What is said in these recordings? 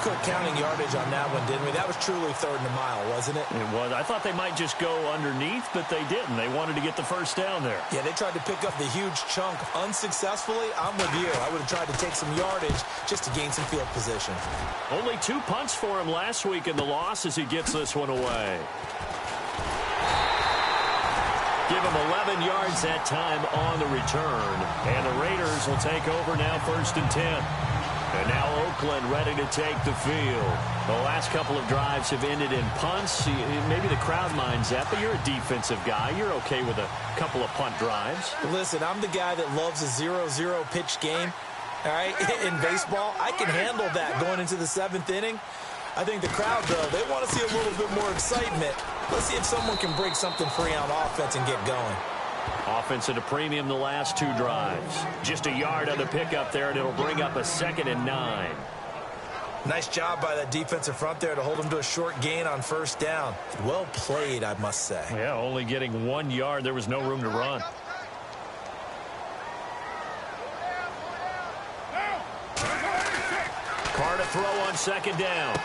quit counting yardage on that one, didn't we? That was truly 3rd and a mile, wasn't it? It was. I thought they might just go underneath, but they didn't. They wanted to get the first down there. Yeah, they tried to pick up the huge chunk unsuccessfully. I'm with you. I would have tried to take some yardage just to gain some field position. Only 2 punts for him last week in the loss as he gets this one away. Give him 11 yards that time on the return. And the Raiders will take over now 1st and 10. And now Oakland ready to take the field. The last couple of drives have ended in punts. Maybe the crowd minds that, but you're a defensive guy. You're okay with a couple of punt drives. Listen, I'm the guy that loves a 0-0 pitch game. All right, in baseball, I can handle that going into the 7th inning. I think the crowd, though, they want to see a little bit more excitement. Let's see if someone can break something free on offense and get going. Offense at a premium the last 2 drives. Just a yard on the pickup there, and it'll bring up a 2nd and 9. Nice job by that defensive front there to hold them to a short gain on 1st down. Well played, I must say. Yeah, only getting 1 yard. There was no room to run. Carr to throw on 2nd down.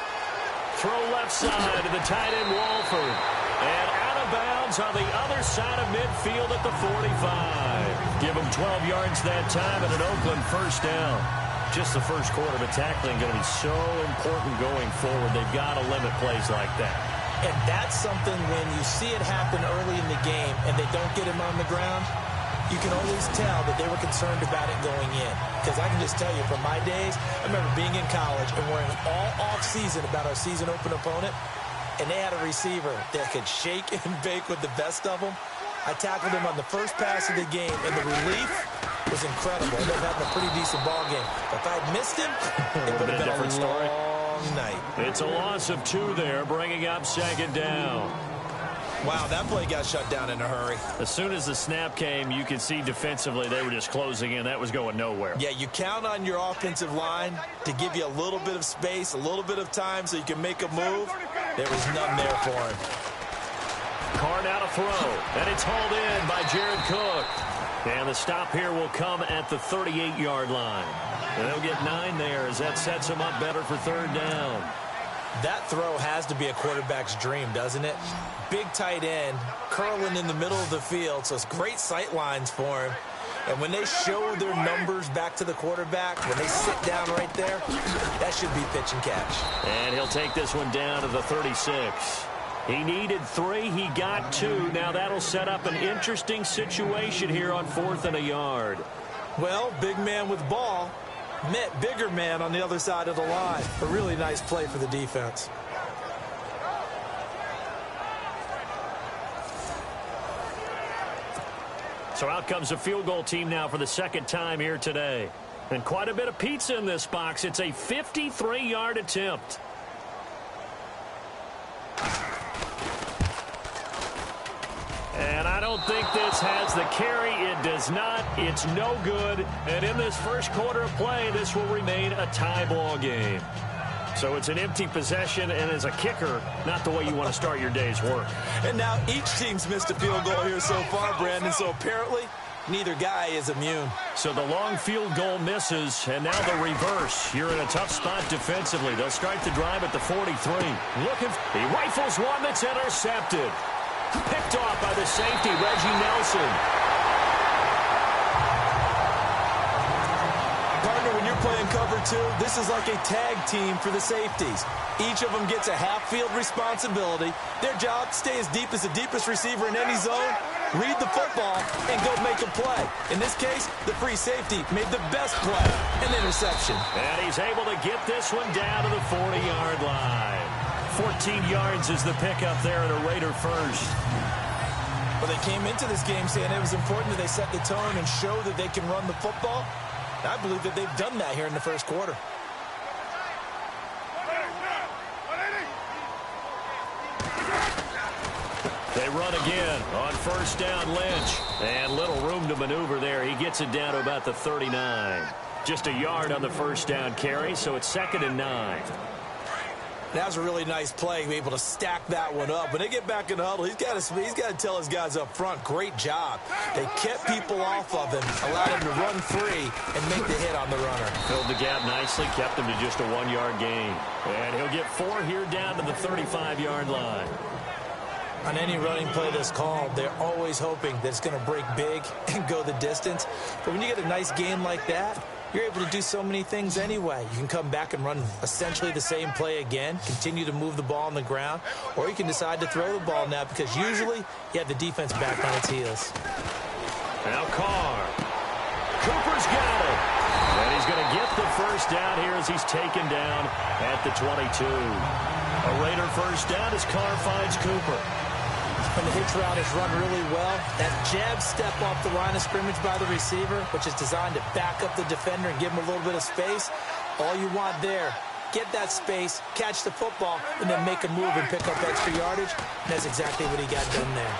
Throw left side to the tight end Walford. And out of bounds on the other side of midfield at the 45. Give him 12 yards that time and an Oakland 1st down. Just the first quarter, but tackling going to be so important going forward. They've got to limit plays like that. And that's something when you see it happen early in the game and they don't get him on the ground, you can always tell that they were concerned about it going in. Because I can just tell you from my days, I remember being in college and worrying all off-season about our season open opponent, and they had a receiver that could shake and bake with the best of them. I tackled him on the first pass of the game, and the relief was incredible. They were having a pretty decent ball game. But if I'd missed him, it would have been a different story. long night. It's a loss of 2 there, bringing up 2nd down. Wow, that play got shut down in a hurry. As soon as the snap came, you could see defensively they were just closing in. That was going nowhere. Yeah, you count on your offensive line to give you a little bit of space, a little bit of time so you can make a move. There was none there for him. Carr now to throw, and it's hauled in by Jared Cook. And the stop here will come at the 38-yard line. And they'll get 9 there as that sets them up better for 3rd down. That throw has to be a quarterback's dream, doesn't it? Big tight end, curling in the middle of the field, so it's great sight lines for him. And when they show their numbers back to the quarterback, when they sit down right there, that should be pitch and catch. And he'll take this one down to the 36. He needed 3. He got 2. Now that'll set up an interesting situation here on 4th and a yard. Well, big man with ball met bigger man on the other side of the line. A really nice play for the defense. So out comes the field goal team now for the 2nd time here today. And quite a bit of pizza in this box. It's a 53-yard attempt. And I don't think this has the carry. It does not. It's no good. And in this first quarter of play, this will remain a tie ball game. So it's an empty possession, and as a kicker, not the way you want to start your day's work. And now each team's missed a field goal here so far, Brandon, so apparently neither guy is immune. So the long field goal misses, and now the reverse. You're in a tough spot defensively. They'll start the drive at the 43. He rifles one that's intercepted. Picked off by the safety, Reggie Nelson. Partner, when you're playing cover 2, this is like a tag team for the safeties. Each of them gets a half-field responsibility. Their job, stay as deep as the deepest receiver in any zone, read the football, and go make a play. In this case, the free safety made the best play, an interception. And he's able to get this one down to the 40-yard line. 14 yards is the pickup there and a Raider first. Well, they came into this game saying it was important that they set the tone and show that they can run the football. I believe that they've done that here in the first quarter. They run again on first down, Lynch. And little room to maneuver there. He gets it down to about the 39. Just a yard on the first down carry, so it's 2nd and 9. That was a really nice play, be able to stack that one up. When they get back in the huddle, he's got to tell his guys up front, great job. They kept people off of him, allowed him to run free and make the hit on the runner. Filled the gap nicely, kept him to just a 1-yard gain. And he'll get 4 here down to the 35-yard line. On any running play that's called, they're always hoping that it's going to break big and go the distance. But when you get a nice gain like that, you're able to do so many things anyway. You can come back and run essentially the same play again, continue to move the ball on the ground, or you can decide to throw the ball now because usually you have the defense back on its heels. Now Carr. Cooper's got it. And he's going to get the first down here as he's taken down at the 22. A Raider first down as Carr finds Cooper. When the hitch route is run really well, that jab step off the line of scrimmage by the receiver, which is designed to back up the defender and give him a little bit of space, all you want there, get that space, catch the football, and then make a move and pick up extra yardage. And that's exactly what he got done there.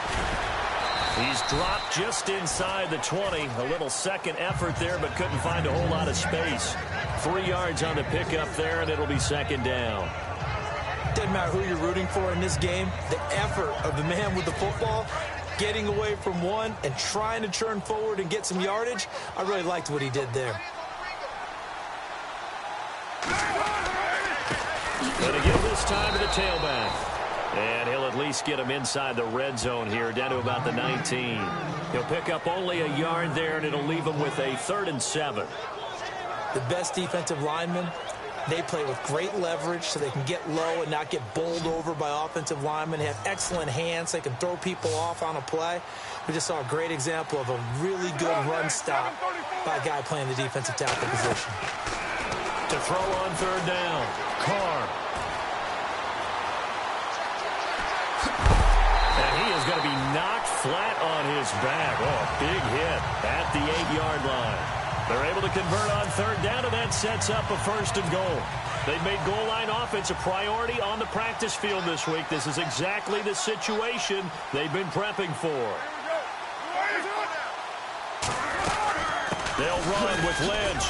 He's dropped just inside the 20. A little second effort there, but couldn't find a whole lot of space. 3 yards on the pickup there, and it'll be second down. Doesn't matter who you're rooting for in this game, the effort of the man with the football, getting away from one and trying to turn forward and get some yardage, I really liked what he did there. Going to give this time to the tailback. And he'll at least get him inside the red zone here, down to about the 19. He'll pick up only a yard there, and it'll leave him with a 3rd and 7. The best defensive linemen, they play with great leverage so they can get low and not get bowled over by offensive linemen. They have excellent hands. They can throw people off on a play. We just saw a great example of a really good run stop by a guy playing the defensive tackle position. To throw on 3rd down, Carr. And he is going to be knocked flat on his back. Oh, a big hit at the 8-yard line. They're able to convert on 3rd down, and that sets up a 1st and goal. They've made goal line offense a priority on the practice field this week. This is exactly the situation they've been prepping for. They'll run with Lynch.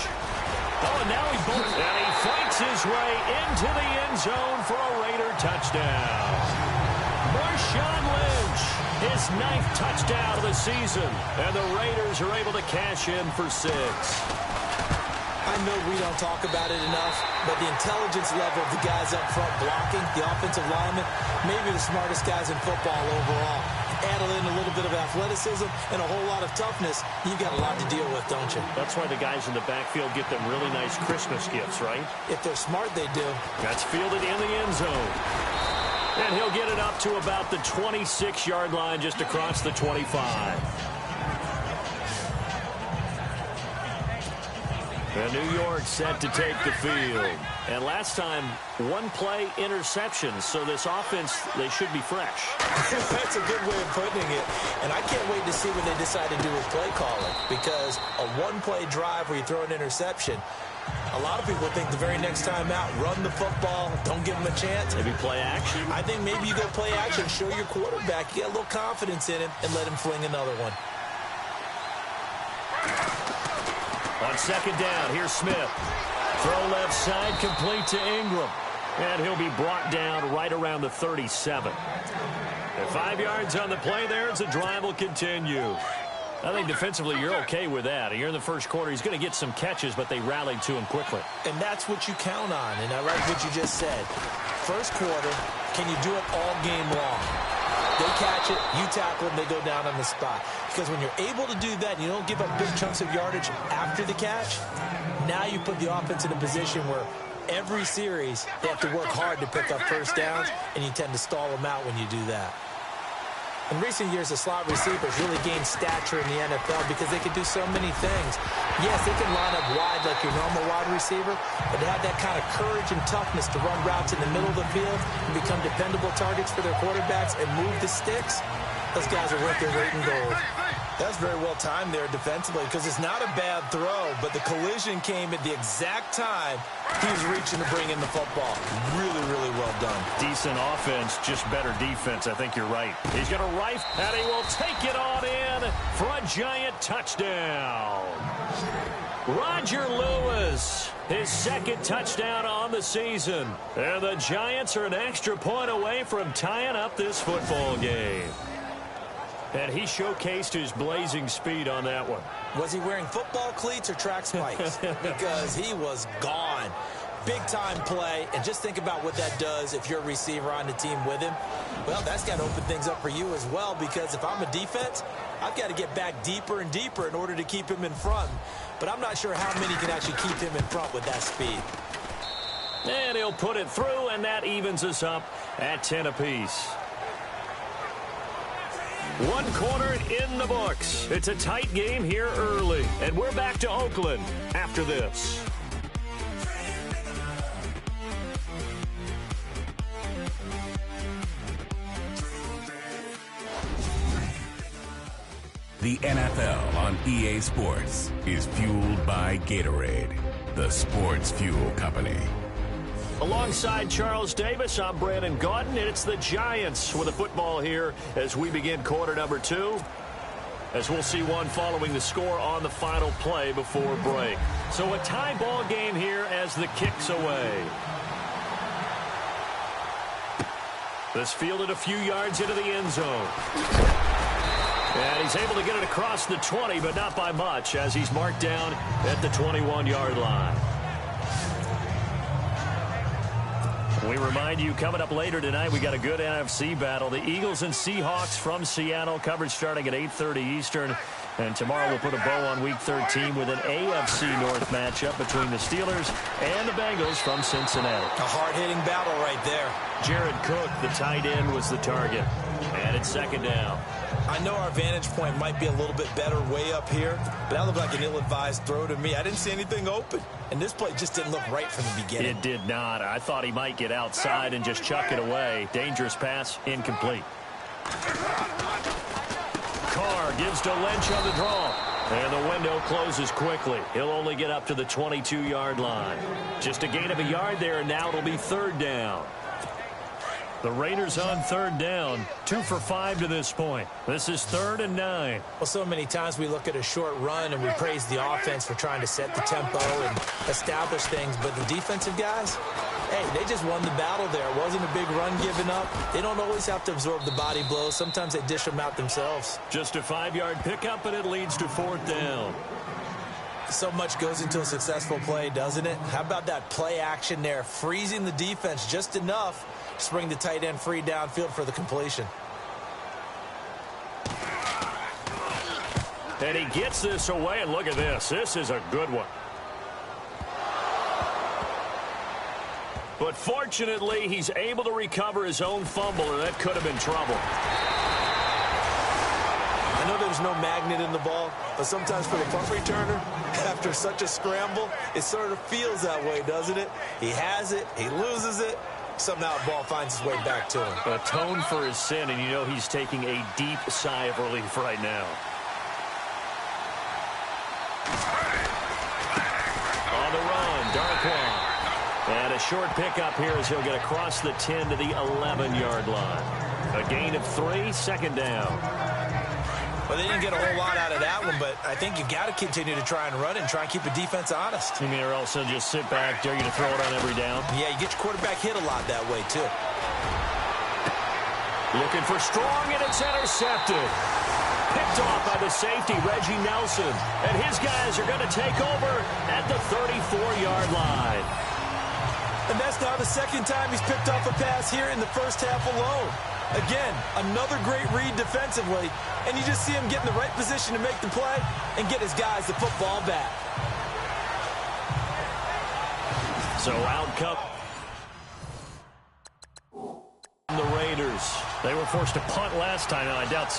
Oh, and now and he fights his way into the end zone for a Raider touchdown. Marshawn Lynch, his 9th touchdown of the season, and the Raiders are able to cash in for 6. I know we don't talk about it enough, but the intelligence level of the guys up front blocking, the offensive linemen, maybe the smartest guys in football overall. Add in a little bit of athleticism and a whole lot of toughness, you got a lot to deal with, don't you? That's why the guys in the backfield get them really nice Christmas gifts, right? If they're smart, they do. That's fielded in the end zone. And he'll get it up to about the 26-yard line just across the 25. And New York set to take the field. And last time, 1-play interception. So this offense, they should be fresh. That's a good way of putting it. And I can't wait to see what they decide to do with play calling. Because a 1-play drive where you throw an interception, a lot of people think the very next time out, run the football, don't give them a chance. Maybe play action? I think maybe you go play action, show your quarterback, you get a little confidence in him, and let him fling another one. On 2nd down, here's Smith. Throw left side, complete to Ingram. And he'll be brought down right around the 37. And 5 yards on the play there as the drive will continue. I think defensively you're okay with that. Here in the first quarter, he's going to get some catches, but they rallied to him quickly. And that's what you count on, and I like what you just said. First quarter, can you do it all game long? They catch it, you tackle them, they go down on the spot. Because when you're able to do that, and you don't give up big chunks of yardage after the catch, now you put the offense in a position where every series they have to work hard to pick up first downs, and you tend to stall them out when you do that. In recent years, the slot receivers really gained stature in the NFL because they can do so many things. Yes, they can line up wide like your normal wide receiver, but to have that kind of courage and toughness to run routes in the middle of the field and become dependable targets for their quarterbacks and move the sticks, those guys are worth their weight in gold. That's very well timed there defensively because it's not a bad throw, but the collision came at the exact time he was reaching to bring in the football. Really, really well done. Decent offense, just better defense. I think you're right. He's going to rifle, and he will take it on in for a giant touchdown. Roger Lewis, his second touchdown on the season. And the Giants are an extra point away from tying up this football game. And he showcased his blazing speed on that one. Was he wearing football cleats or track spikes? Because he was gone. Big-time play, and just think about what that does if you're a receiver on the team with him. Well, that's got to open things up for you as well, because if I'm a defense, I've got to get back deeper and deeper in order to keep him in front. But I'm not sure how many can actually keep him in front with that speed. And he'll put it through, and that evens us up at 10 apiece. One quarter in the books. It's a tight game here early, and we're back to Oakland after this. The NFL on EA Sports is fueled by Gatorade, the sports fuel company. Alongside Charles Davis, I'm Brandon Gaudin, and it's the Giants with the football here as we begin quarter number 2. As we'll see one following the score on the final play before break. So a tie ball game here as the kick's away. This fielded a few yards into the end zone. And he's able to get it across the 20, but not by much, as he's marked down at the 21-yard line. We remind you, coming up later tonight, we got a good NFC battle. The Eagles and Seahawks from Seattle, coverage starting at 8:30 Eastern. And tomorrow we'll put a bow on Week 13 with an AFC North matchup between the Steelers and the Bengals from Cincinnati. A hard-hitting battle right there. Jared Cook, the tight end, was the target. And it's second down. I know our vantage point might be a little bit better way up here, but that looked like an ill-advised throw to me. I didn't see anything open, and this play just didn't look right from the beginning. It did not. I thought he might get outside and just chuck it away. Dangerous pass, incomplete. Carr gives to Lynch on the draw. And the window closes quickly. He'll only get up to the 22-yard line. Just a gain of a yard there, and now it'll be third down. The Raiders on third down, 2 for 5 to this point. This is 3rd and 9. Well, so many times we look at a short run and we praise the offense for trying to set the tempo and establish things, but the defensive guys, hey, they just won the battle there. It wasn't a big run given up. They don't always have to absorb the body blows. Sometimes they dish them out themselves. Just a 5-yard pickup, and it leads to 4th down. So much goes into a successful play, doesn't it? How about that play action there, freezing the defense just enough to bring the tight end free downfield for the completion. And he gets this away, and look at this. This is a good one. But fortunately, he's able to recover his own fumble, and that could have been trouble. I know there's no magnet in the ball, but sometimes for the punt returner, after such a scramble, it sort of feels that way, doesn't it? He has it, he loses it, somehow the ball finds its way back to him. Atone for his sin, and you know he's taking a deep sigh of relief right now. On the run, Darkwan. And a short pickup here as he'll get across the 10 to the 11-yard line. A gain of 3, second down. Well, they didn't get a whole lot out of that one, but I think you got to continue to try and run and try and keep the defense honest. You mean, or also just sit back, dare you to throw it on every down? Yeah, you get your quarterback hit a lot that way, too. Looking for Strong, and it's intercepted. Picked off by the safety, Reggie Nelson. And his guys are going to take over at the 34-yard line. And that's now the second time he's picked off a pass here in the first half alone. Again, another great read defensively, and you just see him get in the right position to make the play and get his guys the football back. So out come the Raiders. They were forced to punt last time, and I doubt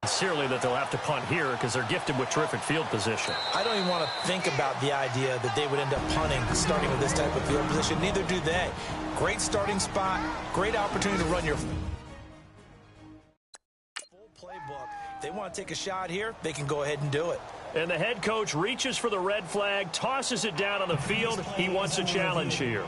sincerely that they'll have to punt here because they're gifted with terrific field position. I don't even want to think about the idea that they would end up punting starting with this type of field position. Neither do they. Great starting spot, great opportunity to run your full playbook. If they want to take a shot here, they can go ahead and do it. And the head coach reaches for the red flag, tosses it down on the field. He wants a challenge here.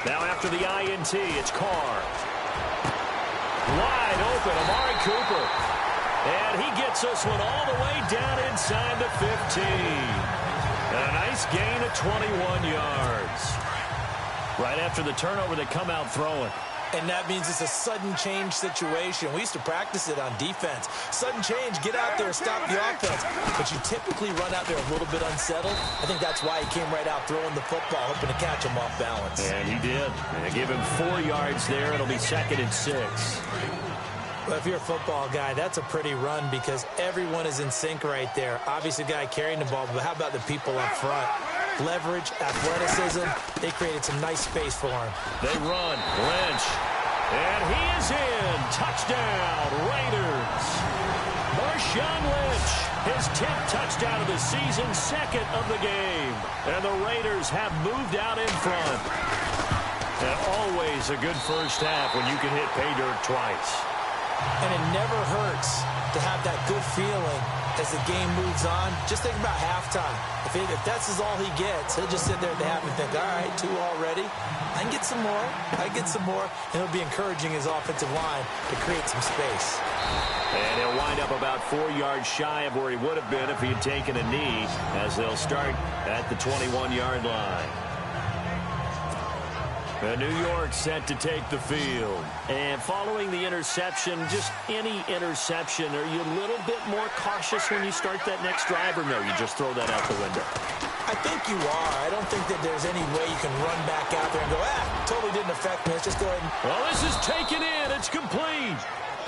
Now after the INT, it's Carr. Wide open, Amari Cooper. And he gets this one all the way down inside the 15. A nice gain of 21 yards. Right after the turnover, they come out throwing. And that means it's a sudden change situation. We used to practice it on defense. Sudden change, get out there, stop the offense. But you typically run out there a little bit unsettled. I think that's why he came right out throwing the football, hoping to catch him off balance. And he did. They give him 4 yards there. It'll be 2nd and 6. Well, if you're a football guy, that's a pretty run because everyone is in sync right there. Obviously, the guy carrying the ball, but how about the people up front? Leverage, athleticism, they created some nice space for him. They run, Lynch, and he is in. Touchdown, Raiders. Marshawn Lynch, his 10th touchdown of the season, 2nd of the game. And the Raiders have moved out in front. And always a good first half when you can hit pay dirt twice. And it never hurts to have that good feeling as the game moves on. Just think about halftime. If that's all he gets, he'll just sit there at the half and think, all right, 2 already. I can get some more. I can get some more. And he'll be encouraging his offensive line to create some space. And he'll wind up about 4 yards shy of where he would have been if he had taken a knee, as they'll start at the 21-yard line. New York set to take the field. And following the interception, just any interception, are you a little bit more cautious when you start that next drive, or no, you just throw that out the window? I think you are. I don't think that there's any way you can run back out there and go, totally didn't affect me. Let's just go ahead and... Well, this is taken in. It's complete.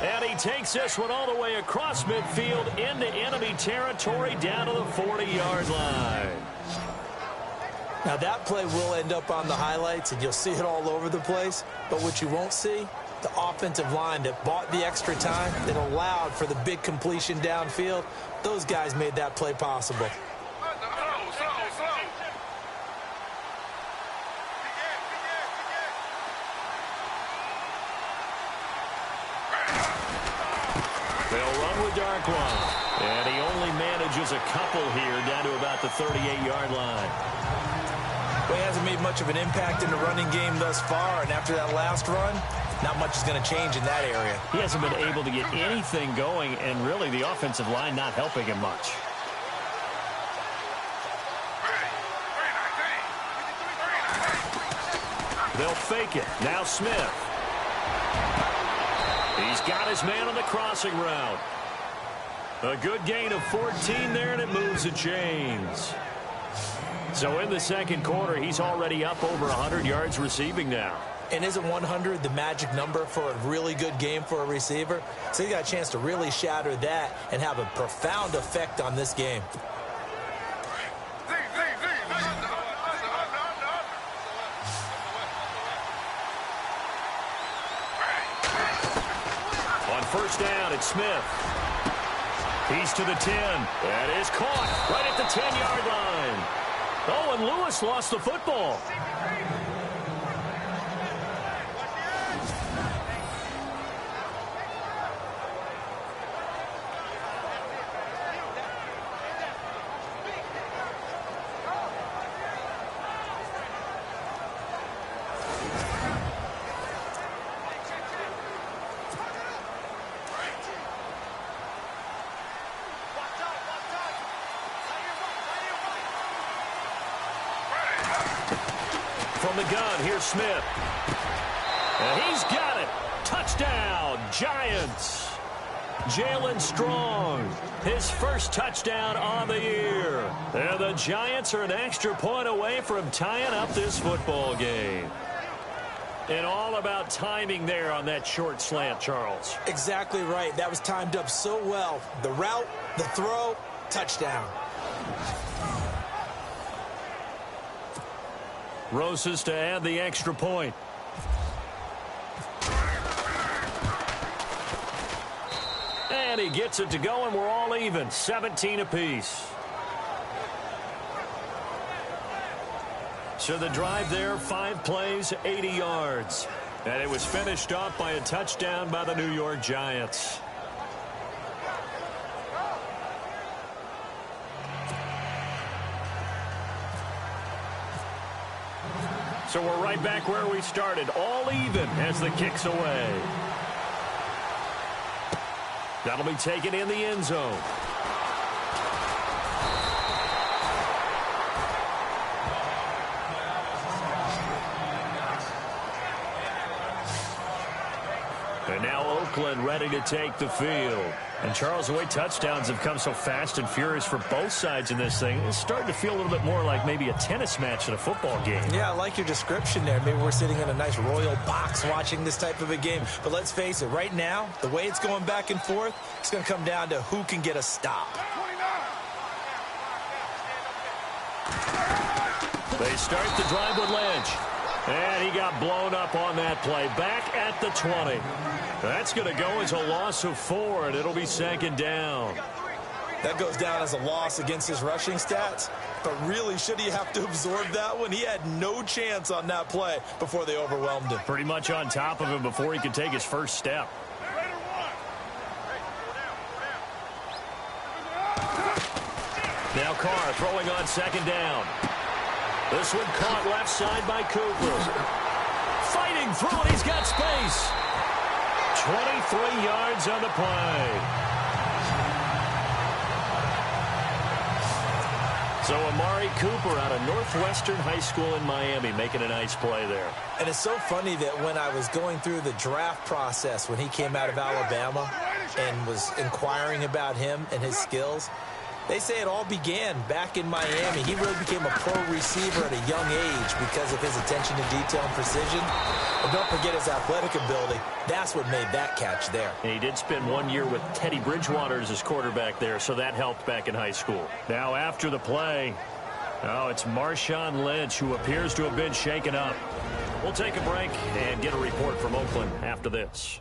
And he takes this one all the way across midfield into enemy territory down to the 40-yard line. Now, that play will end up on the highlights, and you'll see it all over the place. But what you won't see, the offensive line that bought the extra time, that allowed for the big completion downfield, those guys made that play possible. They'll run with Darkwa. And he only manages a couple here down to about the 38-yard line. Well, he hasn't made much of an impact in the running game thus far, and after that last run, not much is going to change in that area. He hasn't been able to get anything going, and really the offensive line not helping him much. They'll fake it. Now Smith. He's got his man on the crossing route. A good gain of 14 there, and it moves the chains. So in the second quarter, he's already up over 100 yards receiving now. And isn't 100 the magic number for a really good game for a receiver? So he got a chance to really shatter that and have a profound effect on this game. On first down, it's Smith. He's to the 10. That is caught right at the 10-yard line. Oh, and Lewis lost the football. From the gun, here's Smith. And he's got it. Touchdown, Giants. Jalen Strong, his first touchdown on the year. And the Giants are an extra point away from tying up this football game. And all about timing there on that short slant, Charles. Exactly right. That was timed up so well. The route, the throw, touchdown. Rosas to add the extra point. And he gets it to go, and we're all even. 17 apiece. So the drive there, 5 plays, 80 yards. And it was finished off by a touchdown by the New York Giants. So we're right back where we started, all even as the kick's away. That'll be taken in the end zone. And now Oakland ready to take the field. And, Charles, the way touchdowns have come so fast and furious for both sides in this thing, it's starting to feel a little bit more like maybe a tennis match than a football game. Yeah, I like your description there. Maybe we're sitting in a nice royal box watching this type of a game. But let's face it, right now, the way it's going back and forth, it's going to come down to who can get a stop. They start the drive with Lynch. And he got blown up on that play. Back at the 20. That's going to go as a loss of 4, and it'll be second down. That goes down as a loss against his rushing stats. But really, should he have to absorb that one? He had no chance on that play before they overwhelmed him. Pretty much on top of him before he could take his first step. Now Carr throwing on second down. This one caught left side by Cooper. Fighting through it, he's got space. 23 yards on the play. So Amari Cooper out of Northwestern High School in Miami making a nice play there. And it's so funny that when I was going through the draft process when he came out of Alabama and was inquiring about him and his skills, they say it all began back in Miami. He really became a pro receiver at a young age because of his attention to detail and precision. And don't forget his athletic ability. That's what made that catch there. And he did spend 1 year with Teddy Bridgewater as his quarterback there, so that helped back in high school. Now after the play, it's Marshawn Lynch who appears to have been shaken up. We'll take a break and get a report from Oakland after this.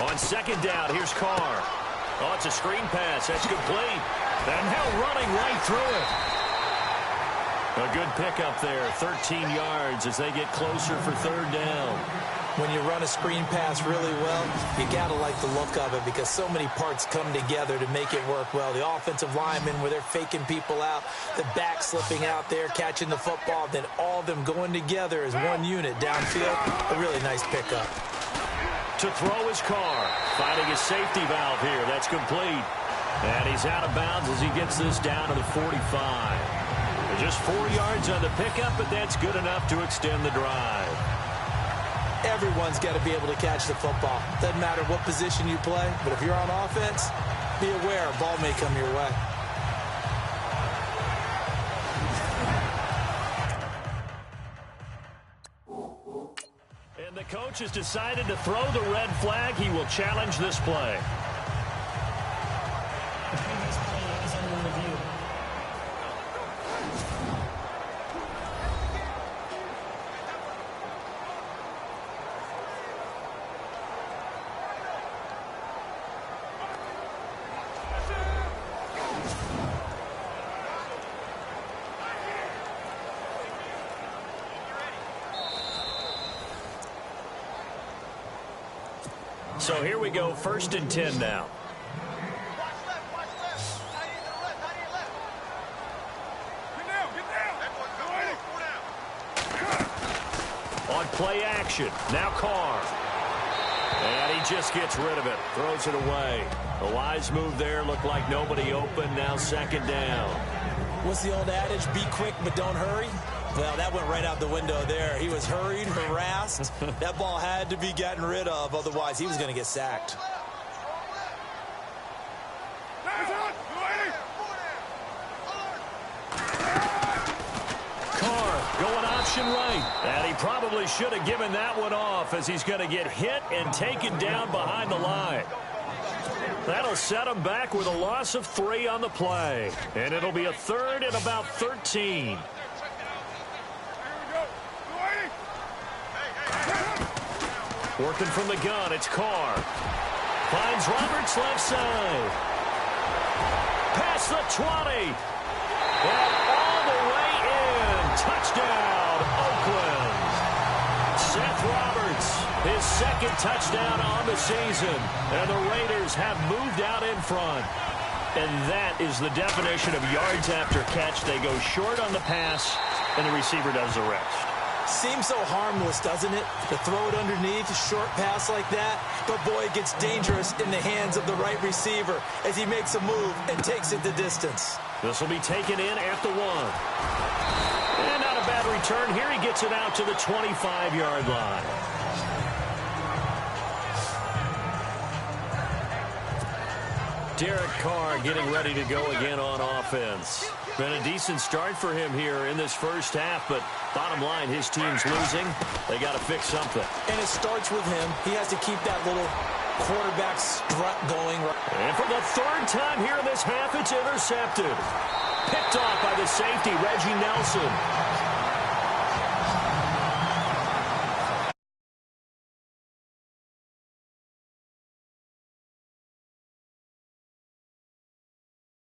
On second down, here's Carr. Oh, it's a screen pass. That's complete. And now running right through it. A good pickup there, 13 yards as they get closer for third down. When you run a screen pass really well, you got to like the look of it because so many parts come together to make it work well. The offensive linemen where they're faking people out, the back slipping out there, catching the football, then all of them going together as one unit downfield. A really nice pickup. To throw his Carr, finding his safety valve here. That's complete. And he's out of bounds as he gets this down to the 45. Just 4 yards on the pickup, but that's good enough to extend the drive. Everyone's got to be able to catch the football. Doesn't matter what position you play, but if you're on offense, be aware a ball may come your way. And the coach has decided to throw the red flag. He will challenge this play. So here we go, 1st and 10 now. On play action, now Carr. And he just gets rid of it, throws it away. A wise move there, looked like nobody open, now second down. What's the old adage, be quick but don't hurry? Well, that went right out the window there. He was hurried, harassed. That ball had to be gotten rid of, otherwise he was going to get sacked. Carr going option right. And he probably should have given that one off as he's going to get hit and taken down behind the line. That'll set him back with a loss of 3 on the play. And it'll be a 3rd and about 13. Working from the gun, it's Carr. Finds Roberts left side. Past the 20. And all the way in. Touchdown, Oakland. Seth Roberts, his second touchdown on the season. And the Raiders have moved out in front. And that is the definition of yards after catch. They go short on the pass, and the receiver does the rest. Seems so harmless, doesn't it? To throw it underneath, a short pass like that. But, boy, it gets dangerous in the hands of the right receiver as he makes a move and takes it the distance. This will be taken in at the 1. And not a bad return here. He gets it out to the 25-yard line. Derek Carr getting ready to go again on offense. Been a decent start for him here in this first half, but bottom line, his team's losing. They got to fix something. And it starts with him. He has to keep that little quarterback strut going. And for the third time here in this half, it's intercepted. Picked off by the safety, Reggie Nelson.